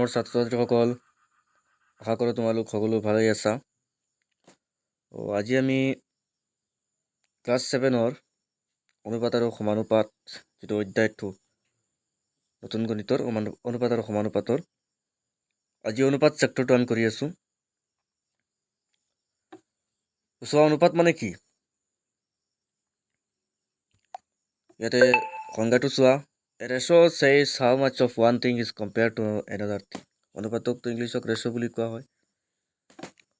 প্ৰিয় ছাত্ৰ ছাত্ৰীসকল, আশা কৰোঁ তোমালোক সকলো ভালেই আছা। আজি আমি ক্লাছ 7-ৰ অনুপাত আৰু সমানুপাত যিটো অধ্যায়টো নতুন গণিতৰ অনুপাত আৰু সমানুপাতৰ আজি অনুপাত চেপ্টাৰটো আমি কৰি আছোঁ। চোৱা, অনুপাত মানে কি? ইয়াতে সংজ্ঞাটো চোৱা। A ratio says how much of one thing is compared to another thing. অনুপাতক ইংলিছত ৰেচিঅ' বুলি কোৱা হয়।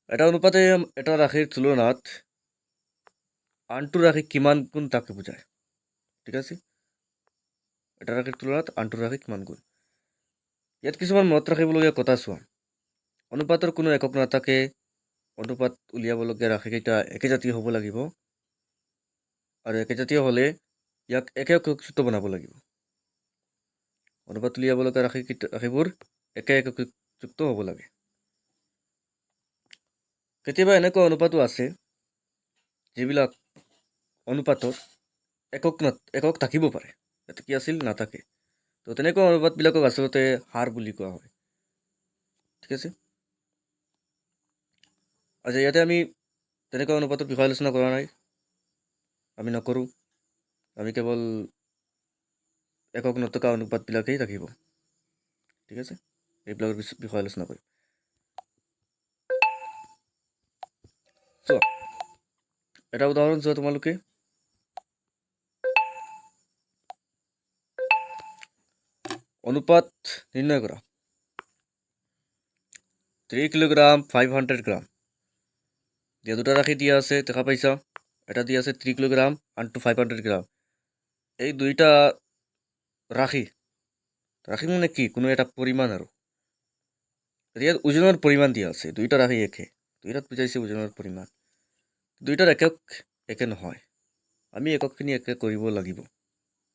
এটা অনুপাতে এটা ৰাশিৰ তুলনাত আনটো ৰাশি কিমান গুণ তাকে বুজায়। ঠিক আছে, এটা ৰাশিৰ তুলনাত আনটো ৰাশি কিমান গুণ। ইয়াত কিছুমান মনত ৰাখিবলগীয়া কথা চোৱা। অনুপাতৰ কোনো একক নাথাকে। অনুপাত উলিয়াবলগীয়া ৰাশিকেইটা একেজাতীয় হ'ব লাগিব, আৰু একেজাতীয় হ'লে ইয়াক একে একযুক্ত বনাব লাগিব। অনুপাত উলিয়াবলগীয়া ৰাশিবোৰ একে একযুক্ত হ'ব লাগে। কেতিয়াবা এনেকুৱা অনুপাতো আছে যিবিলাক অনুপাতত একক থাকিব পাৰে, ইয়াতে কি আছিল নাথাকে। তো তেনেকুৱা অনুপাতবিলাকক আচলতে হাৰ বুলি কোৱা হয়। ঠিক আছে, আচ্ছা, ইয়াতে আমি তেনেকুৱা অনুপাতৰ বিষয়ে আলোচনা কৰা নাই, আমি নকৰোঁ। আমি কেৱল একক নথকা অনুপাতবিলাকেই থাকিব। ঠিক আছে, এইবিলাকৰ বিষয়ে আলোচনা কৰিম। চোৱা, এটা উদাহৰণ চোৱা তোমালোকে। অনুপাত নিৰ্ণয় কৰা। 3 কিলোগ্ৰাম 500 গ্ৰাম। দিয়া দুটা ৰাশি দিয়া আছে, দেখা পাইছা। এটা দিয়া আছে 3 কিলোগ্ৰাম, আনটো 500 গ্ৰাম। এই দুইটা ৰাশি মানে কি? কোনো এটা পৰিমাণ। আৰু ইয়াত ওজনৰ পৰিমাণ দিয়া আছে। দুইটা ৰাশি একে, দুইটাত বুজাইছে ওজনৰ পৰিমাণ। দুইটাৰ একক একে নহয়। আমি এককখিনি একে কৰিব লাগিব,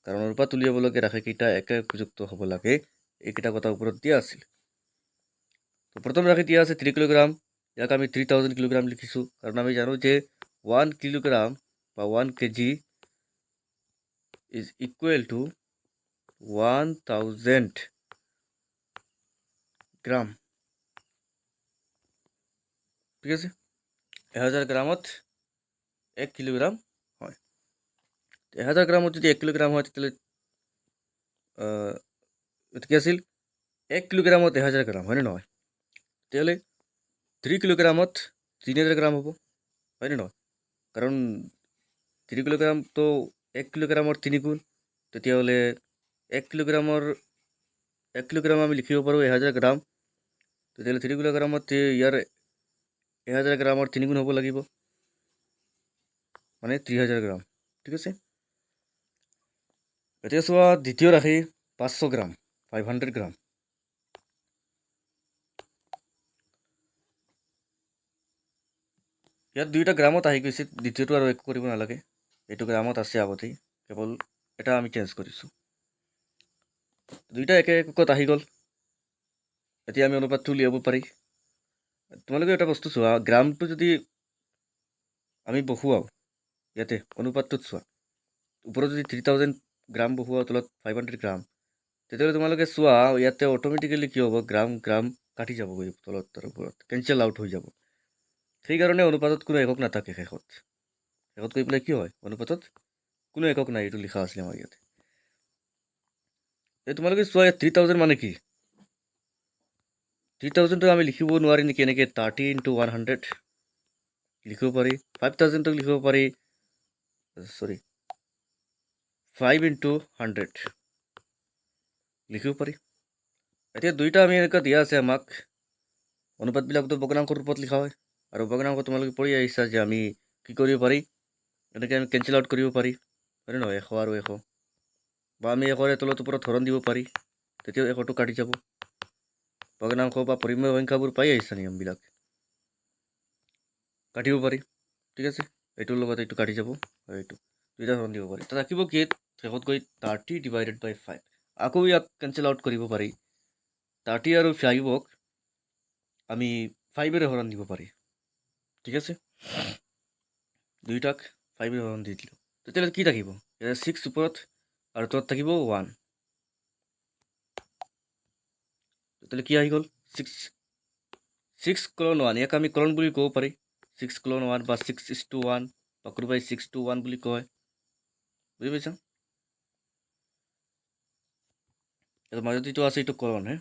কাৰণ অনুপাত উলিয়াবলগীয়া ৰাশিকেইটা একে একযুক্ত হ'ব লাগে। এইকেইটা কথা ওপৰত দিয়া আছিল। তো প্ৰথম ৰাশি দিয়া আছে 3 কিলোগ্ৰাম। ইয়াক আমি 3000 কিলোগ্ৰাম লিখিছোঁ, কাৰণ আমি জানো যে 1 কিলোগ্ৰাম বা 1 কেজি ইজ ইকুৱেল টু 1000 গ্ৰাম। ঠিক আছে, 1000 গ্ৰামত 1 কিলোগ্ৰাম হয়। 1000 গ্ৰামত যদি 1 কিলোগ্ৰাম হয়, তেতিয়াহ'লে কি আছিল? 1 কিলোগ্ৰামত 1000 গ্ৰাম, হয়নে নহয়? তেতিয়াহ'লে 3 কিলোগ্ৰামত 3000 গ্ৰাম হ'ব, হয়নে নহয়? কাৰণ 3 কিলোগ্ৰামটো 1 কিলোগ্ৰামৰ 3 গুণ। তেতিয়াহ'লে 1 কিলোগ্ৰাম আমি লিখিব পাৰোঁ 1000 গ্ৰাম। তেতিয়াহ'লে 3 কিলোগ্ৰামত ইয়াৰ 1000 গ্ৰামৰ 3 গুণ হ'ব লাগিব, মানে 3000 গ্ৰাম। ঠিক আছে, এতিয়া চোৱা দ্বিতীয় ৰাশি 500 গ্ৰাম 500 গ্ৰাম। ইয়াত দুইটা গ্ৰামত আহি গৈছে, দ্বিতীয়টো আৰু একো কৰিব নালাগে। এইটো গ্ৰামত আছে আগতেই, কেৱল এটা আমি চেঞ্জ কৰিছোঁ। দুইটা একে এককত আহি গ'ল। এতিয়া আমি অনুপাতটো উলিয়াব পাৰি। তোমালোকে এটা বস্তু চোৱা, গ্ৰামটো যদি আমি বহুৱাওঁ ইয়াতে অনুপাতটোত চোৱা, ওপৰত যদি 3000 গ্ৰাম বহুৱাওঁ, তলত 500 গ্ৰাম, তেতিয়াহ'লে তোমালোকে চোৱা ইয়াতে অট'মেটিকেলি কি হ'ব? গ্ৰাম কাটি যাবগৈ তলত আৰু ওপৰত, কেঞ্চেল আউট হৈ যাব। সেইকাৰণে অনুপাতত কোনো একক নাথাকে। শেষত গৈ পেলাই কি হয়? অনুপাতত কোনো একক নাই, এইটো লিখা আছিলে আমাৰ ইয়াতে। তোমালোকে চোৱা, 3000 মানে কি? 3000টো আমি লিখিব নোৱাৰি নেকি? এনেকৈ 30 × 100 লিখিব পাৰি। 5000ক লিখিব পাৰি, 5 × 100 লিখিব পাৰি। এতিয়া দুইটা আমি এনেকুৱা দিয়া আছে আমাক। অনুপাতবিলাকতো ভগ্নাংকৰ ৰূপত লিখা হয়, আৰু ভগ্নাংক তোমালোকে পঢ়ি আহিছা যে আমি কি কৰিব পাৰি, এনেকৈ আমি কেঞ্চেল আউট কৰিব পাৰি, হয়নে নহয়? 100 আৰু 100, বা আমি 100ৰে তলত ওপৰত হৰণ দিব পাৰি, তেতিয়াও 100টো কাটি যাব। ভগ্নাংশ বা পৰিমেয় সংখ্যাবোৰ পাই আহিছা নিয়মবিলাক, কাটিব পাৰি। ঠিক আছে, এইটোৰ লগত এইটো কাটি যাব, আৰু এইটো দুইটা হৰণ দিব পাৰি। তাত ৰাখিব কি? শেষত গৈ 30/5। আকৌ ইয়াক কেঞ্চেল আউট কৰিব পাৰি। 30 আৰু 5ক আমি 5ৰে হৰণ দিব পাৰি। ঠিক আছে, দুইটাক 5ৰে হৰণ দি দিলোঁ। তেতিয়াহ'লে কি থাকিব? 6 ওপৰত আৰু তলত থাকিব 1। তেতিয়াহ'লে কি আহি গ'ল 6:1 ইয়াক আমি কলন বুলি ক'ব পাৰি 6:1 বা 6:1 বা কোনোবাই 6:1 বুলি কয় বুজি পাইছা মাজত যিটো আছে এইটো কলন হে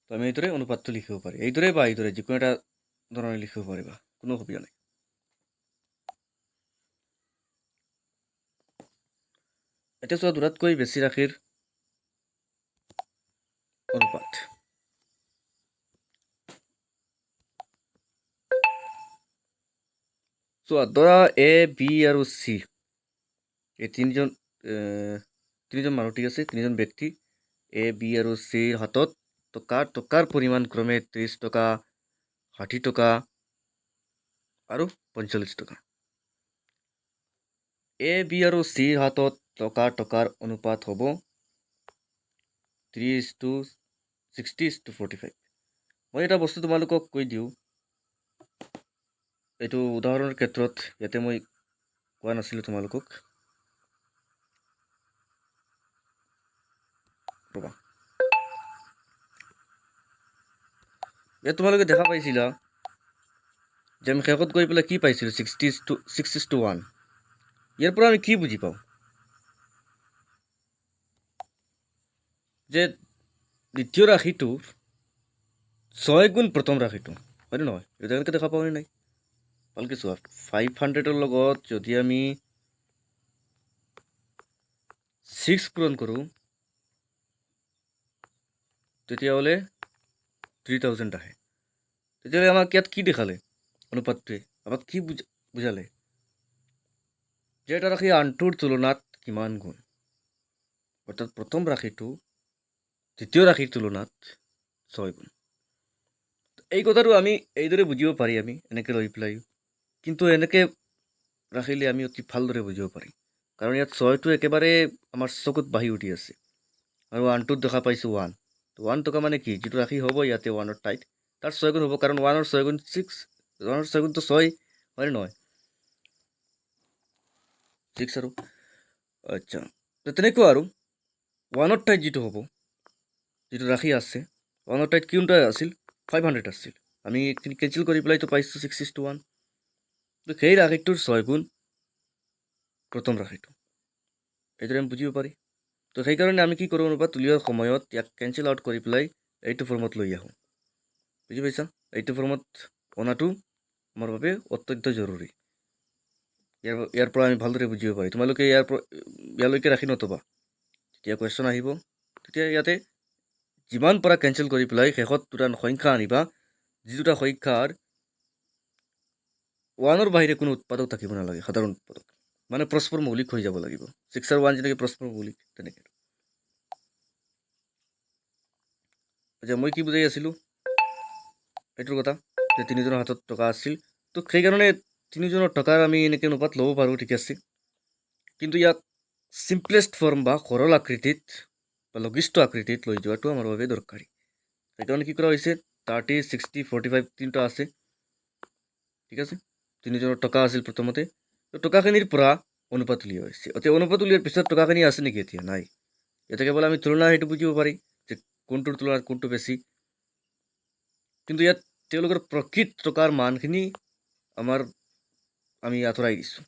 তো আমি এইদৰে অনুপাতটো লিখিব পাৰি এইদৰে বা এইদৰে যিকোনো এটা ধৰণে লিখিব পাৰিবা কোনো অসুবিধা নাই এতিয়া চোৱা দুটাতকৈ বেছি ৰাশিৰ অনুপাত চোৱা ধৰা এ বি আৰু চি এই তিনিজন মানুহ ঠিক আছে তিনিজন ব্যক্তি এ বি আৰু চিৰ হাতত টকাৰ পৰিমাণ ক্ৰমে 30 টকা 60 টকা আৰু 45 টকা এ বি আৰু চিৰ হাতত টকাৰ অনুপাত হ'ব 3:60:45 মই এটা বস্তু তোমালোকক কৈ দিওঁ এইটো উদাহৰণৰ ক্ষেত্ৰত ইয়াতে মই কোৱা নাছিলোঁ তোমালোকক ৰ'বা ইয়াত তোমালোকে দেখা পাইছিলা যে আমি শেষত গৈ পেলাই কি পাইছিলোঁ 6:1 ইয়াৰ পৰা আমি কি বুজি পাওঁ যে দ্বিতীয় ৰাশিটোৰ 6 গুণ প্ৰথম ৰাশিটো হয়নে নহয় এইটো এনেকৈ দেখা পাওঁ নে নাই ভালকৈ চোৱা 500ৰ লগত যদি আমি 6 পূৰণ কৰোঁ তেতিয়াহ'লে 3000 আহে তেতিয়াহ'লে আমাক ইয়াত কি দেখালে অনুপাতটোৱে আমাক কি বুজালে যে এটা ৰাশি আনটোৰ তুলনাত কিমান গুণ অৰ্থাৎ প্ৰথম ৰাশিটো দ্বিতীয় ৰাশিৰ তুলনাত 6 গুণ এই কথাটো আমি এইদৰে বুজিব পাৰি আমি এনেকৈ লৈ পেলাই কিন্তু এনেকৈ ৰাখিলে আমি অতি ভালদৰে বুজিব পাৰিম কাৰণ ইয়াত 6টো একেবাৰে আমাৰ চকুত বাঢ়ি উঠি আছে আৰু আনটোত দেখা পাইছোঁ 1 1 টকা মানে কি যিটো ৰাশি হ'ব ইয়াতে 1ৰ ঠাইত তাৰ 6 গুণ হ'ব কাৰণ 1ৰ 6 গুণ 6 1ৰ 6 গুণটো 6 হয়নে নহয় 6 আৰু আচ্ছা তেনেকুৱা আৰু 1ৰ ঠাইত যিটো হ'ব যিটো ৰাশি আছে 1ৰ ঠাইত কিমানটা আছিল 500 আছিল আমি কেঞ্চেল কৰি পেলাইতো পাইছোঁ 6:1 তো সেই ৰাশিটোৰ 6 গুণ প্ৰথম ৰাশিটো এইদৰে আমি বুজিব পাৰি তো সেইকাৰণে আমি কি কৰোঁ অনুপাত উলিওৱাৰ সময়ত ইয়াক কেঞ্চেল আউট কৰি পেলাই এইটো ফৰ্মত লৈ আহোঁ বুজি পাইছা এইটো ফৰ্মত অনাটো আমাৰ বাবে অত্যন্ত জৰুৰী ইয়াৰ পৰা আমি ভালদৰে বুজিব পাৰি তোমালোকে ইয়ালৈকে ৰাখি নথবা যেতিয়া কুৱেশ্যন আহিব তেতিয়া ইয়াতে যিমান পৰা কেঞ্চেল কৰি পেলাই শেষত দুটা সংখ্যা আনিবা যি দুটা সংখ্যাৰ 1ৰ বাহিৰে কোনো উৎপাদক থাকিব নালাগে সাধাৰণ উৎপাদক মানে পৰস্পৰ মৌলিক হৈ যাব লাগিব 6 আৰু 1 যেনেকৈ পৰস্পৰ মৌলিক তেনেকৈ আচ্ছা মই কি বুজাই আছিলোঁ এইটোৰ কথা যে তিনিজনৰ হাতত টকা আছিল তো সেইকাৰণে তিনিজনৰ টকাৰ আমি এনেকৈ অনুপাত ল'ব পাৰোঁ ঠিক আছে কিন্তু ইয়াক চিম্পলেষ্ট ফৰ্ম বা সৰল আকৃতিত বা লঘিষ্ঠ আকৃতিত লৈ যোৱাটো আমাৰ বাবে দৰকাৰী সেইকাৰণে কি কৰা হৈছে 30 60 45 তিনিটা আছে ঠিক আছে তিনিজনৰ টকা আছিল প্ৰথমতে তো টকাখিনিৰ পৰা অনুপাত উলিওৱা হৈছে এতিয়া অনুপাত উলিওৱাৰ পিছত টকাখিনি আছে নেকি এতিয়া নাই এতিয়া কেৱল আমি তুলনা সেইটো বুজিব পাৰি যে কোনটোৰ তুলনাত কোনটো বেছি কিন্তু ইয়াত তেওঁলোকৰ প্ৰকৃত টকাৰ মানখিনি আমি আঁতৰাই দিছোঁ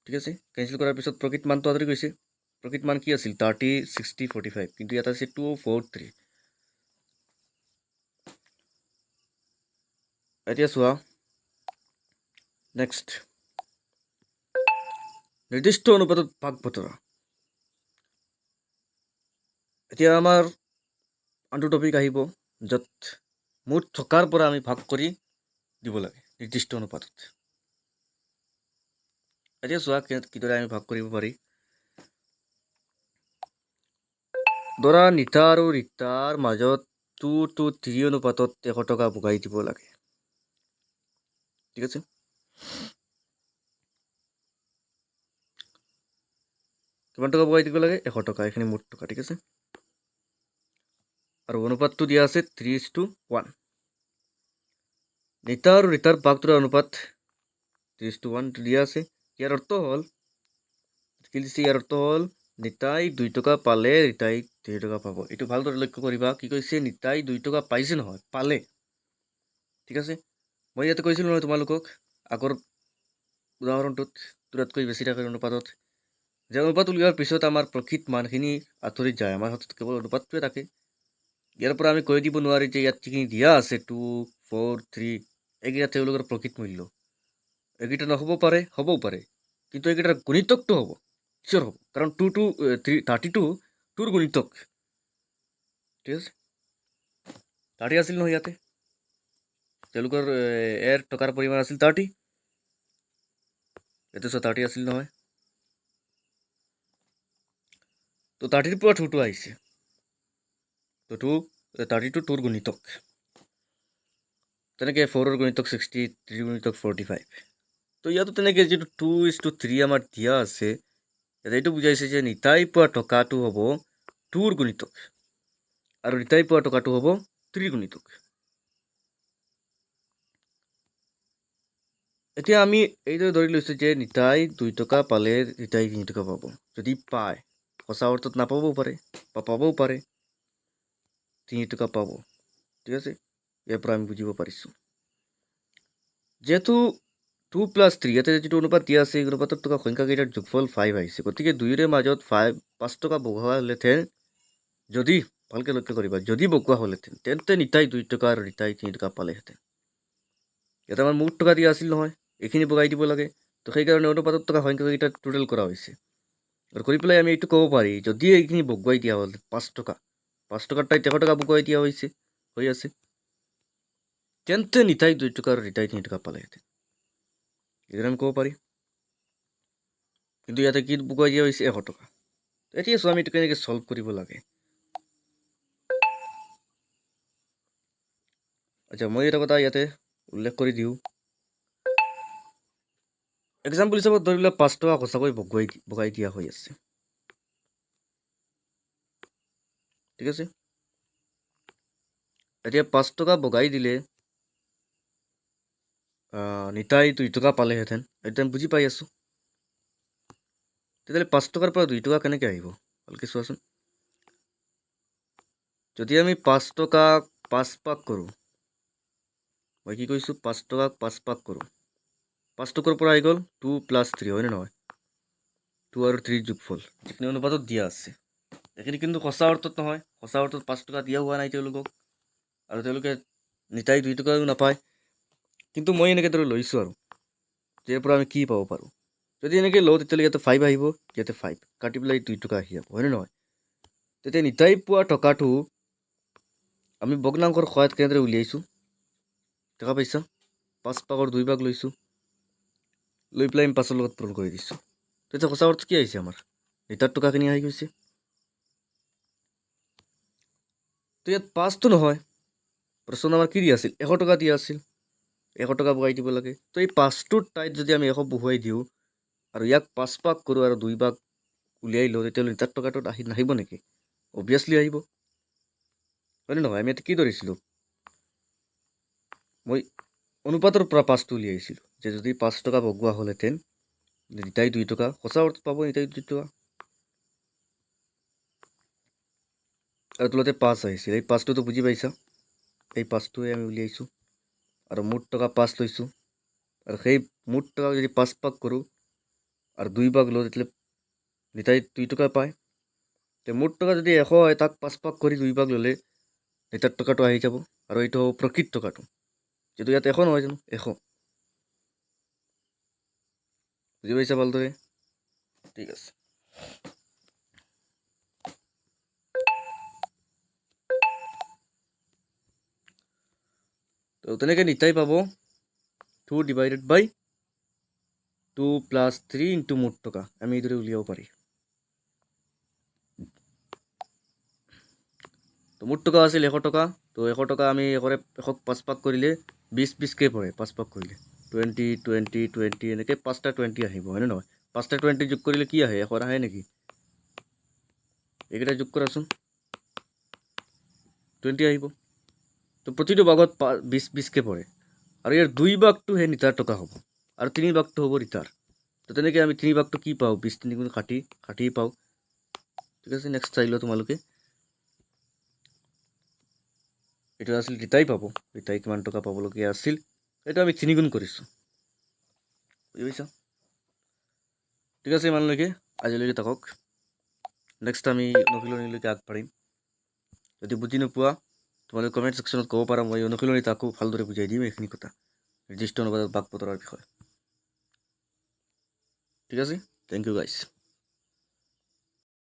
ঠিক আছে কেঞ্চেল কৰাৰ পিছত প্ৰকৃত মানটো আঁতৰি গৈছে প্ৰকৃত মান কি আছিল 30 60 45 কিন্তু ইয়াত আছে 243 এতিয়া চোৱা নেক্সট নিৰ্দিষ্ট অনুপাতত ভাগ বতৰা এতিয়া আমাৰ আনটো টপিক আহিব য'ত মুঠ থকাৰ পৰা আমি ভাগ কৰি দিব লাগে নিৰ্দিষ্ট অনুপাতত এতিয়া চোৱা কিদৰে আমি ভাগ কৰিব পাৰি ধৰা নিতা আৰু ৰীতাৰ মাজত 2:3 অনুপাতত 100 টকা ভগাই দিব লাগে ঠিক আছে কিমান টকা ভগাই দিব লাগে 100 টকা এইখিনি মুঠ টকা ঠিক আছে আৰু অনুপাতটো দিয়া আছে 3:1 নিতা আৰু ৰীতাৰ ভাগটোৰ অনুপাত 3:1 দিয়া আছে ইয়াৰ অৰ্থ হ'ল নিতাই 2 টকা পালে ৰিতাই 3 টকা পাব। এইটো ভালদৰে লক্ষ্য কৰিবা, কি কৈছে নিতাই 2 টকা পাইছে নহয়, পালে। ঠিক আছে, মই ইয়াতে কৈছিলোঁ নহয় তোমালোকক আগৰ উদাহৰণটোত দুটাতকৈ বেছি থকাৰ অনুপাতত যে অনুপাত উলিওৱাৰ পিছত আমাৰ প্ৰকৃত মানখিনি আঁতৰি যায়, আমাৰ হাতত কেৱল অনুপাতটোৱে থাকে। ইয়াৰ পৰা আমি কৈ দিব নোৱাৰি যে ইয়াত যিখিনি দিয়া আছে 2, 4, 3 এইকেইটা তেওঁলোকৰ প্ৰকৃত মূল্য। এইকেইটা নহ'ব পাৰে, হ'বও পাৰে, কিন্তু এইকেইটাৰ গুণিতকটো হ'ব, চিয়'ৰ হ'ব, কাৰণ 32 2ৰ গুণিতক। ঠিক আছে, 30 আছিল নহয় ইয়াতে, তেওঁলোকৰ এৰ টকাৰ পৰিমাণ আছিল 30, ইয়াতে 30 আছিল নহয়, তো 30ৰ পৰা 2টো আহিছে, তো 32 2ৰ গুণিতক। তেনেকৈ 4ৰ গুণিতক 60, 3ৰ গুণিতক 45। তো ইয়াতো তেনেকৈ যিটো 2:3 আমাৰ দিয়া আছে, ইয়াতে এইটো বুজাইছে যে নিতাই পোৱা টকাটো হ'ব 2ৰ গুণিতক আৰু নিতাই পোৱা টকাটো হ'ব 3ৰ গুণিতক। এতিয়া আমি এইদৰে ধৰি লৈছোঁ যে নিতাই 2 টকা পালে নিতাই 3 টকা পাব। যদি পায়, সঁচা অৰ্থত নাপাবও পাৰে বা পাবও পাৰে, 3 টকা পাব। ঠিক আছে, ইয়াৰ পৰা আমি বুজিব পাৰিছোঁ যিহেতু 2 + 3 ইয়াতে যিটো অনুপাত দিয়া আছে, এই অনুপাতত থকা সংখ্যাকেইটাৰ যোগফল 5 আহিছে, গতিকে 2ৰে মাজত 5 টকা বঢ়োৱা হ'লেহেঁতেন, যদি ভালকৈ লক্ষ্য কৰিবা, যদি বঢ়োৱা হ'লেহেঁতেন তেন্তে নিতাই 2 টকা আৰু নিতাই 3 টকা পালেহেঁতেন। ইয়াতে আমাৰ মুঠ টকা দিয়া আছিল নহয়, এইখিনি বঢ়াই দিব লাগে, তো সেইকাৰণে অনুপাতত থকা সংখ্যাকেইটা টোটেল কৰা হৈছে। আৰু কৰি পেলাই আমি এইটো ক'ব পাৰি, যদি এইখিনি বঢ়ুৱাই দিয়া হ'ল 5 টকা, 5 টকাৰ ঠাইত 100 টকা বঢ়ুৱাই দিয়া হৈ আছে, তেন্তে নিতাই 2 টকা আৰু নিতাই 3 টকা পালেহেঁতেন, এইদৰে আমি ক'ব পাৰি। কিন্তু ইয়াতে কি বঢ়ুৱাই দিয়া হৈছে 100 টকা। এতিয়া চোৱা আমি এইটো কেনেকৈ ছল্ভ কৰিব লাগে। আচ্ছা, মই এটা কথা ইয়াতে উল্লেখ কৰি দিওঁ, এক্সাম্পল হিচাপত ধৰি লোৱা 5 টকা সঁচাকৈ বঢ়াই দিয়া হৈ আছে। ঠিক আছে, এতিয়া 5 টকা বঢ়াই দিলে নিতাই 2 টকা পালেহেঁতেন, এতিয়া আমি বুজি পাই আছোঁ। তেতিয়াহ'লে 5 টকাৰ পৰা 2 টকা কেনেকৈ আহিব, ভালকৈ চোৱাচোন। যদি আমি 5 টকাক 5 ভাগ কৰোঁ, মই কি কৈছোঁ, 5 টকাক 5 ভাগ কৰোঁ, 5 টকাৰ পৰা আহি গ'ল 2 + 3, হয়নে নহয়, 2 আৰু 3 যোগফল, যিখিনি অনুপাতত দিয়া আছে। এইখিনি কিন্তু সঁচা অৰ্থত নহয়, সঁচা অৰ্থত 5 টকা দিয়া হোৱা নাই তেওঁলোকক, আৰু তেওঁলোকে নিতাই 2 টকাও নাপায়। কিন্তু মই এনেকৈ দৰে লৈছোঁ, আৰু ইয়াৰ পৰা আমি কি পাব পাৰোঁ, যদি এনেকৈ লওঁ তেতিয়াহ'লে ইয়াতে 5 আহিব, ইয়াতে 5 কাটি পেলাই 2 টকা আহি যাব, হয়নে নহয়। তেতিয়া নিতাই পোৱা টকাটো আমি ভগ্নাংশৰ সহায়ত কেনেদৰে উলিয়াইছোঁ, দেখা পাইছা, 5 ভাগৰ 2 ভাগ লৈছোঁ, লৈ পেলাই আমি 5ৰ লগত পূৰণ কৰি দিছোঁ। তেতিয়া সঁচা অৰ্থ কি আহিছে, আমাৰ নিতাৰ টকাখিনি আহি গৈছে। তো ইয়াত 5টো নহয়, প্ৰশ্ন আমাৰ কি দিয়া আছিল, 100 টকা দিয়া আছিল, 100 টকা বঢ়াই দিব লাগে। তো এই 5টোৰ ঠাইত যদি আমি 100 বহুৱাই দিওঁ আৰু ইয়াক 5 ভাগ কৰোঁ আৰু 2 ভাগ উলিয়াই লওঁ, তেতিয়াহ'লে নিতাৰ টকাটোত নাহিব নেকি, অবভিয়াছলি আহিব, হয়নে নহয়। আমি ইয়াতে কি ধৰিছিলোঁ, মই অনুপাতৰ পৰা 5টো উলিয়াইছিলোঁ, যে যদি 5 টকা বঢ়োৱা হ'লহেঁতেন নিতাই 2 টকা, সঁচা অৰ্থত পাব নিতাই 2 টকা, আৰু তলতে 5 আহিছিল, এই 5টোতো বুজি পাইছা, এই 5টোৱে আমি উলিয়াইছোঁ, আৰু মুঠ টকা 5 লৈছোঁ, আৰু সেই মুঠ টকাক যদি 5 ভাগ কৰোঁ আৰু 2 ভাগ লওঁ, তেতিয়াহ'লে নিতাই 2 টকা পায়। তে মুঠ টকা যদি 100 হয়, তাক 5 ভাগ কৰি 2 ভাগ ল'লে নিতাৰ টকাটো আহি যাব, আৰু এইটো হ'ব প্ৰকৃত টকাটো, যিটো ইয়াত 100 নহয় জানো, 100, বুজি পাইছা ভালদৰে, ঠিক আছে। তো তেনেকৈ নিতাই পাব 2 / 2 + 3 ইনটু মুঠ টকা, আমি এইদৰে উলিয়াব পাৰি। তো মুঠ টকা আছিল 100 টকা, তো 100 টকা আমি 100ক 5 ভাগ কৰিলে 20 20কৈ পৰে, 5 ভাগ কৰিলে 20 20 20, এনেকৈ 5টা 20 আহিব, হয়নে নহয়। 5টা 20 যোগ কৰিলে কি আহে, 100 আহে নেকি, এইকেইটা যোগ কৰাচোন, 20 আহিব। তো প্ৰতিটো ভাগত 20 20কৈ পৰে, আৰু ইয়াৰ 2 ভাগটোহে নিতাৰ টকা হ'ব, আৰু 3 ভাগটো হ'ব ৰিতাৰ। তো তেনেকৈ আমি 3 ভাগটো কি পাওঁ, 20 3 × 60 60 পাওঁ, ঠিক আছে নেক্সট চাই লোৱা তোমালোকে এইটো আছিল ৰিতাই পাব ৰিতাই কিমান টকা পাবলগীয়া আছিল এইটো আমি 3 গুণ কৰিছোঁ বুজি পাইছা ঠিক আছে ইমানলৈকে আজিলৈকে থাকক নেক্সট আমি অনুশীলনীলৈকে আগবাঢ়িম যদি বুজি নোপোৱা তোমালোকে কমেণ্ট ছেকশ্যনত ক'ব পাৰা মই অনুশীলনী তাকো ভালদৰে বুজাই দিম এইখিনি কথা নিৰ্দিষ্ট অনুবাদত বাক বতৰাৰ বিষয়ে ঠিক আছে থেংক ইউ গাইছ